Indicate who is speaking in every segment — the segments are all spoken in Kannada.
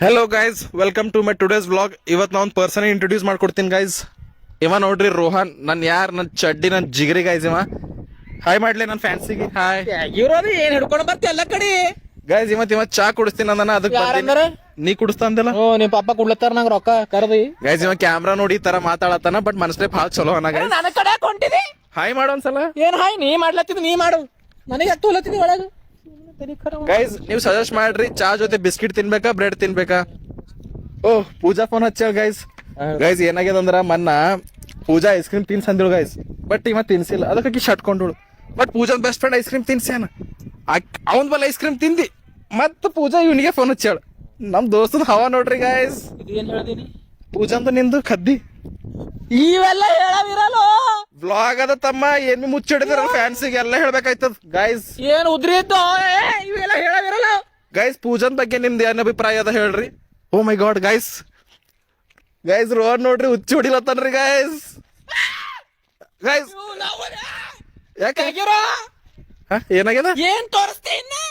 Speaker 1: Hello guys, welcome to my today's vlog. ಇವತ್ತು ನಾ ಒಂದು ಪರ್ಸನ್ ಇಂಟ್ರೊಡ್ಯೂಸ್ ಮಾಡ್ಕೊಡ್ತೀನಿ ಗೈಸ್. ಇವ ನೋಡ್ರಿ ರೋಹನ್, ನನ್ನ ಚಡ್ಡಿ, ನನ್ನ ಜಿಗರಿ ಗೈಸ್. ಇವ ಹಾಯ್ ಮಾಡ್ಲಿ ನನ್ನ ಫ್ಯಾನ್ಸಿಗೆ. ಹಾಯ್
Speaker 2: ಇವ್ರದು ಏನ್ ಹಿಡ್ಕೊಂಡು ಬರ್ತಿ ಎಲ್ಲ ಕಡೆ
Speaker 1: ಗೈಸ್. ಇವ ಚಾ ಕುಡಿಸ್ತೀನಿ ಅಂದನ, ಅದಕ್ಕೆ
Speaker 2: ಯಾರಂದ್ರ
Speaker 1: ನೀ ಕುಡಿಸ್ತಾ ಅಂದಿಲ್ಲ.
Speaker 2: ಓ ನಿಮ್ ಪಾಪ ಕುಡ್ಲತ್ತಾರ ನಂಗೆ ರೊಕ್ಕ ಕರ್ದಿ
Speaker 1: ಗೈಸ್. ಇವ ಕ್ಯಾಮ್ರಾ ನೋಡಿ ಈ ತರ ಮಾತಾಡತಾನ, ಬಟ್ ಮನಸ್ಸೇ ಭಾಳ ಚಲೋ ಅನ್ನ ಗೈಸ್.
Speaker 2: ನನ್ನ ಕಡೆ ಹೊಂಟಿದಿ
Speaker 1: ಹಾಯ್ ಮಾಡು ಒಂದ್ಸಲ.
Speaker 2: ಏನ್ ಹಾಯ್ ನೀ ಮಾಡ್ಲತ್ತಿದ್ ನೀ ಮಾಡು, ನನಗೆ ಯಾಕೆ ತೋಲತ್ತಿದಿ ಒಳಗ
Speaker 1: ಗೈಸ್ ನೀವು ಸಜೆಸ್ಟ್ ಮಾಡ್ರಿ, ಚಾ ಜೊತೆ ಬಿಸ್ಕಿಟ್ ತಿನ್ಬೇಕಾ ಬ್ರೆಡ್ ತಿನ್ಬೇಕಾ? ಓಹ್ ಪೂಜಾ ಫೋನ್ ಹಚ್ಚಾಳ ಗೈಸ್. ಗೈಸ್ ಏನಾಗ್ಯದ ಅಂದ್ರ ಮೊನ್ನ ಪೂಜಾ ಐಸ್ ಕ್ರೀಮ್ ತಿನ್ಸ್ ಅಂದಿಳು ಗೈಸ್, ಬಟ್ ಇವ ತಿನ್ಸಿಲ್ಲ. ಅದಕ್ಕೆ ಶಟ್ಕೊಂಡಳು. ಬಟ್ ಪೂಜಾನ್ ಬೆಸ್ಟ್ ಫ್ರೆಂಡ್ ಐಸ್ ಕ್ರೀಮ್ ತಿನ್ಸ್ಯಾನ. ಅವನ್ ಬಲ್ ಐಸ್ ಕ್ರೀಮ್ ತಿಂದಿ ಮತ್ತ ಪೂಜಾ ಇವನಿಗೆ ಫೋನ್ ಹಚ್ಚಾಳ. ನಮ್ ದೋಸ್ತದ ಹವಾ ನೋಡ್ರಿ ಗೈಸ್.
Speaker 2: ಏನ್ ಹೇಳ್ದೀನಿ
Speaker 1: ಪೂಜಾಂದು ನಿಂದು ಕದ್ದಿ
Speaker 2: ಇವೆಲ್ಲ ಹೇಳವಿರಲ್ಲ.
Speaker 1: ವ್ಲಾಗ್ ಅದ ತಮ್ಮ, ಏನ್ ಮುಚ್ಚಿಡಿದ್ರ ಫ್ಯಾನ್ಸಿಗೆ ಎಲ್ಲ ಹೇಳ್ಬೇಕಾಯ್ತದ ಗೈಸ್.
Speaker 2: ಏನ್ ಉದ್ರಿದ್ದು ಇವೆಲ್ಲ ಹೇಳವಿರಲ್ಲ.
Speaker 1: ಗೈಸ್ ಪೂಜಾನ್ ಬಗ್ಗೆ ನಿಮ್ದು ಏನ್ ಅಭಿಪ್ರಾಯ ಅದ ಹೇಳ್ರಿ. ಓ ಮೈ ಗಾಡ್ ಗೈಸ್, ರೋಡ್ ನೋಡ್ರಿ ಹುಚ್ಚಿ ಹೊಡಿಲತ್ತನ್ರಿ ಗೈಸ್. ಗೈಸ್ ಯಾಕೆ ಏನಾಗ್ಯದ?
Speaker 2: ಏನ್ ತೋರಿಸ್ತೀನಿ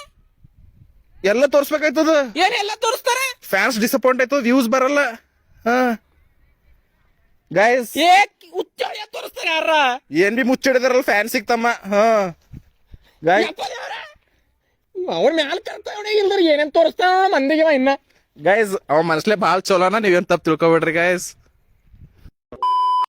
Speaker 1: ಎಲ್ಲ ತೋರ್ಸ್ಬೇಕಾಯ್ತದ.
Speaker 2: ಏನ್ ಎಲ್ಲ ತೋರಿಸ್ತಾರೆ?
Speaker 1: ಫ್ಯಾನ್ಸ್ ಡಿಸಪಾಯಿಂಟ್ ಆಯ್ತದ, ವ್ಯೂಸ್ ಬರಲ್ಲ. ಹಾ ಗೈಸ್
Speaker 2: ಹುಚ್ಚ ತೋರಿಸ್ತಾರೆ ಯಾರ
Speaker 1: ಏನ್ ಬಿ ಮುಚ್ಚಿಡಿದಾರಲ್ಲ ಫ್ಯಾನ್ಸಿಗೆ ತಮ್ಮ. ಹಾ ಗೈಸ್
Speaker 2: ಅವ್ರ ಮ್ಯಾಲ ಕರ್ತಾವಣೆ ಇಲ್ದ್ರ ಏನೇನ್ ತೋರಿಸ್ತಾವ ಮಂದಿಗೆ ಇನ್ನ.
Speaker 1: ಗೈಸ್ ಅವ ಮನಸ್ಲೇ ಭಾಳ ಚಲೋನ, ನೀವೇನ್ ತಪ್ಪು ತಿಳ್ಕೊಬೇಡ್ರಿ ಗೈಸ್.